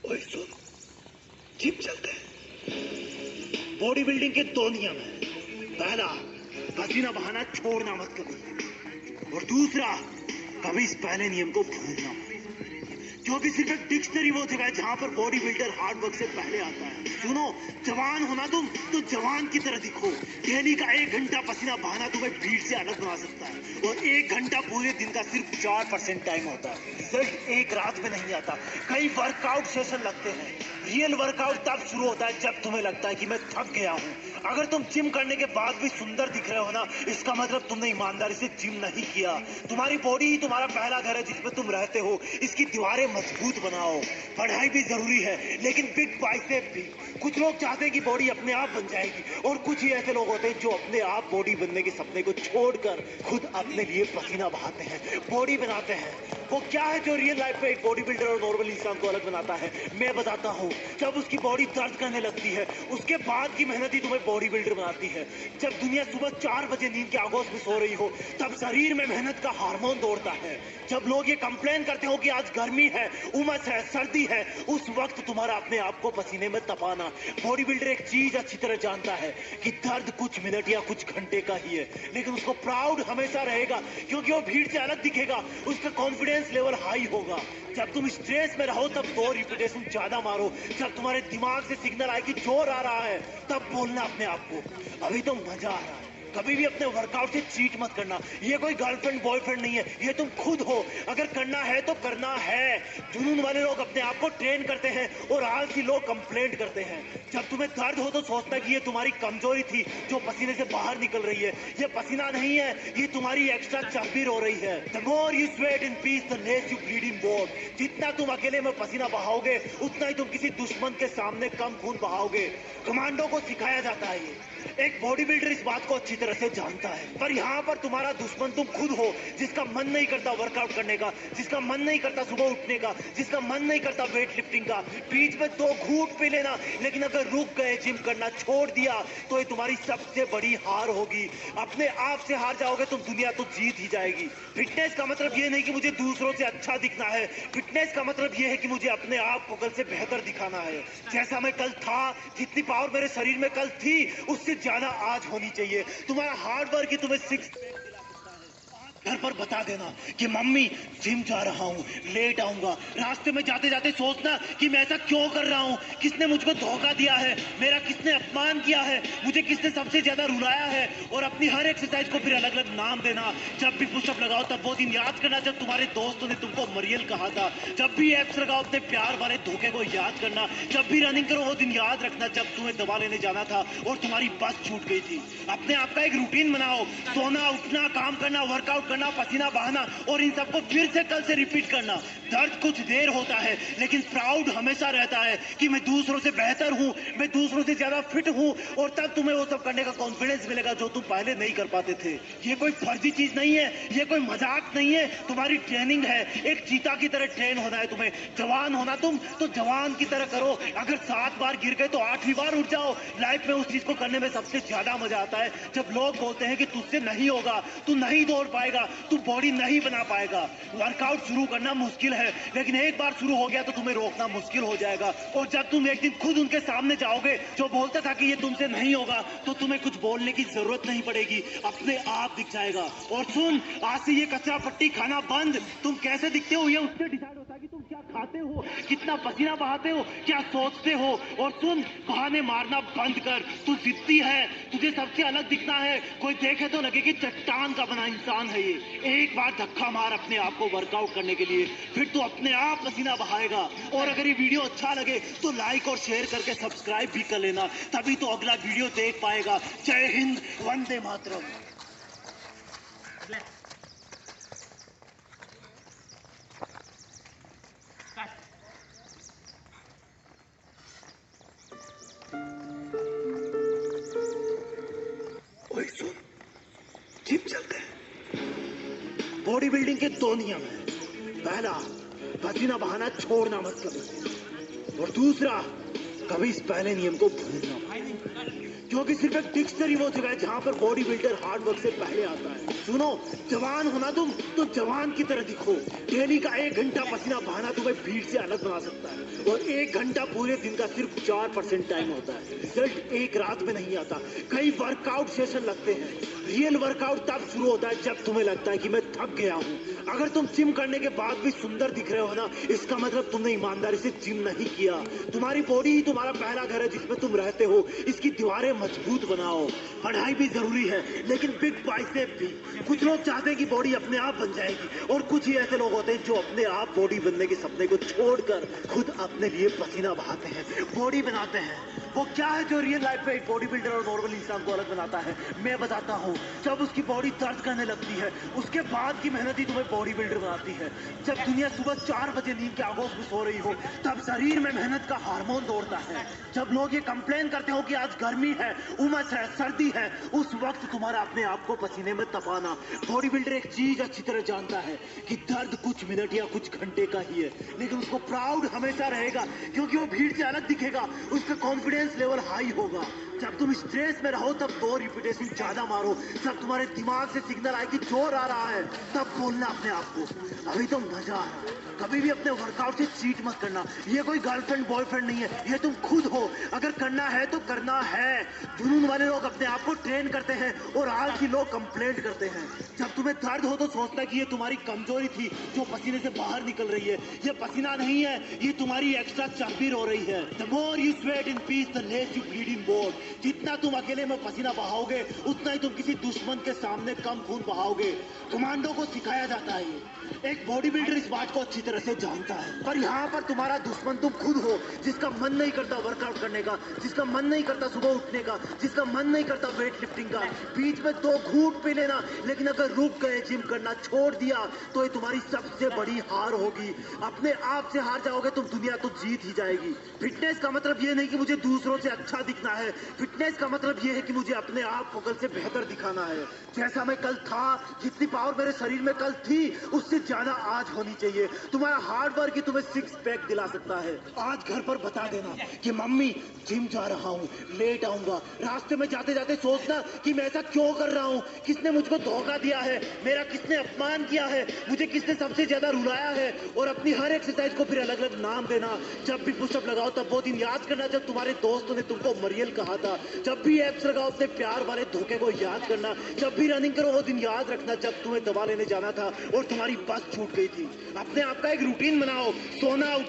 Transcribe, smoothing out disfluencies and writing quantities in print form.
ओए सुन, जिम चलते हैं। बॉडी बिल्डिंग के दो नियम हैं। पहला, पसीना बहाना छोड़ना मत कभी, और दूसरा, कभी इस पहले नियम को भूलना मत, क्योंकि सिर्फ एक डिक्शनरी वो जगह है जहां पर बॉडी बिल्डर हार्ड वर्क से पहले आता है। सुनो, जवान होना तुम तो जवान की तरह दिखो। डेली का 1 घंटा पसीना बहाना तुम्हें भीड़ से अलग बना सकता है, और 1 घंटा पूरे दिन का सिर्फ 4% टाइम होता है। रिजल्ट एक रात में नहीं आता, कई वर्कआउट सेशन लगते हैं। रियल वर्कआउट तब शुरू होता है जब तुम्हें लगता है कि मैं थक गया हूँ। अगर तुम जिम करने के बाद भी सुंदर दिख रहे हो ना, इसका मतलब तुमने ईमानदारी से जिम नहीं किया। तुम्हारी बॉडी ही तुम्हारा पहला घर है जिसमें तुम रहते हो। इसकी दीवारें मजबूत बनाओ। पढ़ाई भी जरूरी है, लेकिन बिग बाइसेप भी। कुछ लोग चाहते हैं कि बॉडी अपने आप बन जाएगी, और कुछ ही ऐसे लोग होते हैं जो अपने आप बॉडी बनने के सपने को छोड़कर खुद अपने लिए पसीना बहाते हैं, बॉडी बनाते हैं। वो क्या है जो रियल लाइफ में एक बॉडी बिल्डर और नॉर्मल इंसान को अलग बनाता है? मैं बताता हूँ। जब उसकी बॉडी दर्द करने लगती है, उसके बाद की मेहनत ही तुम्हें बॉडी बिल्डर बनाती है। जब दुनिया सुबह 4 बजे नींद के आगोश में सो रही हो, तब शरीर में मेहनत का हार्मोन दौड़ता है। जब लोग ये कंप्लेन करते हो कि आज गर्मी है, उमस है, सर्दी है, उस वक्त तुम्हारा अपने आप को पसीने में तपाना। बॉडी बिल्डर एक चीज अच्छी तरह जानता है कि दर्द कुछ मिनट या कुछ घंटे का ही है, लेकिन उसको प्राउड हमेशा रहेगा, क्योंकि वो भीड़ से अलग दिखेगा। उसका कॉन्फिडेंस लेवल हाई होगा। जब तुम स्ट्रेस में रहो तब 2 रिपीटेशन ज्यादा मारो। जब तुम्हारे दिमाग से सिग्नल आए कि जोर आ रहा है, तब बोलना अपने आप को, अभी तो मजा आ रहा है। कभी भी अपने वर्कआउट से चीट मत करना। ये कोई गर्लफ्रेंड बॉयफ्रेंड नहीं है, ये तुम खुद हो। अगर करना है तो करना है। जुनून वाले लोग अपने आप को ट्रेन करते हैं, और आलसी लोग कंप्लेंट करते हैं। जब तुम्हें दर्द हो तो सोचना कि ये तुम्हारी कमजोरी थी जो पसीने से बाहर निकल रही है। ये पसीना नहीं है, ये तुम्हारी एक्स्ट्रा चर्बी रो रही है। The more you sweat in peace, the less you bleed in war. जितना तुम अकेले में पसीना बहाओगे, उतना ही तुम किसी दुश्मन के सामने कम खून बहाओगे। कमांडो को सिखाया जाता है ये। एक बॉडी बिल्डर इस बात को अच्छी तरह से जानता है, पर यहाँ पर तुम्हारा दुश्मन तुम खुद हो, जिसका मन नहीं करता वर्कआउट करने का, जिसका मन नहीं करता सुबह उठने का, जिसका मन नहीं करता वेट लिफ्टिंग का। बीच में 2 घूंट पी लेना, लेकिन अगर रुक गए, जिम करना छोड़ दिया, तो ये तुम्हारी सबसे बड़ी हार होगी। अपने आप से हार जाओगे तुम, दुनिया तो जीत ही जाएगी। फिटनेस का मतलब ये नहीं कि मुझे दूसरों से अच्छा दिखना है। फिटनेस का मतलब ये है कि मुझे अपने आप को कल से बेहतर दिखाना है। जैसा मैं कल था, जितनी पावर मेरे शरीर में कल थी, उससे ज्यादा आज होनी चाहिए। तुम्हारा हार्ड वर्क ही तुम्हें 6 घर पर बता देना कि मम्मी जिम जा रहा हूँ, लेट आऊंगा। रास्ते में जाते जाते सोचना कि मैं ऐसा क्यों कर रहा हूँ, किसने मुझको धोखा दिया है, मेरा किसने अपमान किया है, मुझे किसने सबसे ज्यादा रुलाया है। और अपनी हर एक्सरसाइज को फिर अलग अलग नाम देना। जब भी पुशअप लगाओ तब वो दिन याद करना जब तुम्हारे दोस्तों ने तुमको मरियल कहा था। जब भी एप्स लगाओ अपने प्यार वाले धोखे को याद करना। जब भी रनिंग करो वो दिन याद रखना जब तुम्हें दवा लेने जाना था और तुम्हारी बस छूट गई थी। अपने आप का एक रूटीन बनाओ, सोना, उठना, काम करना, वर्कआउट करना, पसीना बहाना, और इन सबको फिर से कल से रिपीट करना। दर्द कुछ देर होता है, लेकिन प्राउड हमेशा रहता है कि मैं दूसरों से बेहतर हूं, मैं दूसरों से ज्यादा फिट हूं, और तब तुम्हें वो सब करने का कॉन्फिडेंस मिलेगा जो तुम पहले नहीं कर पाते थे। ये कोई फर्जी चीज नहीं है, ये कोई मजाक नहीं है, तुम्हारी ट्रेनिंग है। एक चीता की तरह ट्रेन होना है तुम्हें। जवान होना तुम तो जवान की तरह करो। अगर 7 बार गिर गए तो 8वीं बार उठ जाओ। लाइफ में उस चीज को करने में सबसे ज्यादा मजा आता है जब लोग बोलते हैं कि तुझसे नहीं होगा, तू नहीं दौड़ पाएगा, तू बॉडी नहीं बना पाएगा। वर्कआउट शुरू करना मुश्किल है, लेकिन एक बार शुरू हो गया तो तुम्हें रोकना मुश्किल हो जाएगा। और जब तुम एक दिन खुद उनके सामने जाओगे जो बोलता था कि ये तुमसे नहीं होगा, तो तुम्हें कुछ बोलने की जरूरत नहीं पड़ेगी, अपने आप दिख जाएगा। और सुन, आज से ये कचरा पट्टी खाना बंद। तुम कैसे दिखते हो ये उससे डिसाइड होता है कि तुम क्या खाते हो, कितना पसीना बहाते हो, क्या सोचते हो। और सुन, बहाने मारना बंद कर। तू जिद्दी है, तुझे सबसे अलग दिखना है। कोई देखे तो लगे कि चट्टान का बना इंसान है ये। एक बार धक्का मार अपने आप को वर्कआउट करने के लिए, फिर तो अपने आप पसीना बहाएगा। और अगर ये वीडियो अच्छा लगे तो लाइक और शेयर करके सब्सक्राइब भी कर लेना, तभी तो अगला वीडियो देख पाएगा। जय हिंद, वंदे मातरम। ओए सुन, जिम चलते हैं। बॉडी बिल्डिंग के 2 नियम हैं। पहला, पसीना बहाना छोड़ना मत कभी, और दूसरा, कभी इस पहले नियम को भूलना, क्योंकि सिर्फ एक डिक्शनरी वो जगह है जहां पर बॉडी बिल्डर हार्ड वर्क से पहले आता है। सुनो, जवान होना तुम तो जवान की तरह दिखो। डेली का 1 घंटा पसीना बहाना तुम्हें भीड़ से अलग बना सकता है, और 1 घंटा पूरे दिन का सिर्फ 4% टाइम होता है। रिजल्ट एक रात में नहीं आता, कई वर्कआउट सेशन लगते हैं। रियल वर्कआउट तब शुरू होता है जब तुम्हें लगता है कि मैं थक गया हूँ। अगर तुम जिम करने के बाद भी सुंदर दिख रहे हो ना, इसका मतलब तुमने ईमानदारी से जिम नहीं किया। तुम्हारी बॉडी ही तुम्हारा पहला घर है जिसमें तुम रहते हो। इसकी दीवारें मजबूत बनाओ। पढ़ाई भी जरूरी है, लेकिन बिग बाइसेप भी। कुछ लोग चाहते हैं कि बॉडी अपने आप बन जाएगी, और कुछ ही ऐसे लोग होते हैं जो अपने आप बॉडी बनने के सपने को छोड़कर खुद अपने लिए पसीना बहाते हैं, बॉडी बनाते हैं। वो क्या है जो रियल लाइफ में एक बॉडी बिल्डर और नॉर्मल इंसान को अलग बनाता है? मैं बताता हूँ। जब उसकी बॉडी दर्द करने लगती है, उसके बाद की मेहनत ही तुम्हें बॉडी बिल्डर बनाती है। जब दुनिया सुबह 4 बजे नींद के आगोश में सो रही हो, तब शरीर में मेहनत का हार्मोन दौड़ता है। जब लोग ये कंप्लेन करते हो कि आज गर्मी है, उमस है, सर्दी है, उस वक्त तुम्हारा अपने आप को पसीने में तपाना। बॉडी बिल्डर एक चीज अच्छी तरह जानता है कि दर्द कुछ मिनट या कुछ घंटे का ही है, लेकिन उसको प्राउड हमेशा रहेगा, क्योंकि वो भीड़ से अलग दिखेगा। उसका कॉन्फिडेंस लेवल हाई होगा। जब तुम स्ट्रेस में रहो तब 2 रिपीटेशन ज्यादा मारो। जब तुम्हारे दिमाग से सिग्नल आए कि जोर आ रहा है, तब बोलना अपने आप को, अभी तो मजा आ रहा है। कभी भी अपने वर्कआउट से चीट मत करना। ये कोई गर्लफ्रेंड बॉयफ्रेंड नहीं है, ये तुम खुद हो। अगर करना है तो करना है। जुनून वाले लोग अपने आप को ट्रेन करते हैं, और आलसी लोग कंप्लेंट करते हैं। जब तुम्हें दर्द हो तो सोचना कि ये तुम्हारी कमजोरी थी जो पसीने से बाहर निकल रही है। ये पसीना नहीं है, ये तुम्हारी एक्स्ट्रा चर्बी रो रही है। The more you sweat in peace, the less you bleed in war. जितना तुम अकेले में पसीना बहाओगे, उतना ही तुम किसी दुश्मन के सामने कम खून बहाओगे। कमांडो को सिखाया जाता है ये। एक बॉडी बिल्डर इस बात को अच्छी तरह से जानता है। पर यहाँ पर तुम्हारा दुश्मन तुम खुद हो, जिसका मन नहीं करता वर्कआउट करने का, जिसका मन नहीं करता सुबह उठने का, जिसका मन नहीं करता वेट लिफ्टिंग का। बीच में 2 घूंट पी लेना, लेकिन अगर रुक गए, जिम करना छोड़ दिया, तो ये तुम्हारी सबसे बड़ी हार होगी। अपने आप से हार जाओगे तुम, दुनिया तो जीत ही जाएगी। फिटनेस का मतलब ये नहीं कि मुझे दूसरों से अच्छा दिखना है। फिटनेस का मतलब ये है कि मुझे अपने आप को कल से बेहतर दिखाना है। जैसा मैं कल था, जितनी पावर मेरे शरीर में कल थी, उससे ज्यादा आज होनी चाहिए। तुम्हारा हार्ड वर्क ही तुम्हें 6 पैक दिला सकता है। आज घर पर बता देना कि मम्मी जिम जा रहा हूँ, लेट आऊंगा। रास्ते में जाते जाते सोचना कि मैं ऐसा क्यों कर रहा हूँ, किसने मुझको धोखा दिया है, मेरा किसने अपमान किया है, मुझे किसने सबसे ज्यादा रुलाया है। और अपनी हर एक्सरसाइज को फिर अलग अलग नाम देना। जब भी पुशअप लगाओ तब वो दिन याद करना जब तुम्हारे दोस्तों ने तुमको मरियल कहा था। जब भी एप्स लगाओ अपने प्यार वाले धोखे को याद करना। जब भी रनिंग करो वो दिन याद रखना जब तुम्हें दवा लेने जाना था और तुम्हारी बस छूट गई थी। अपने आप का एक रूटीन बनाओ, सोना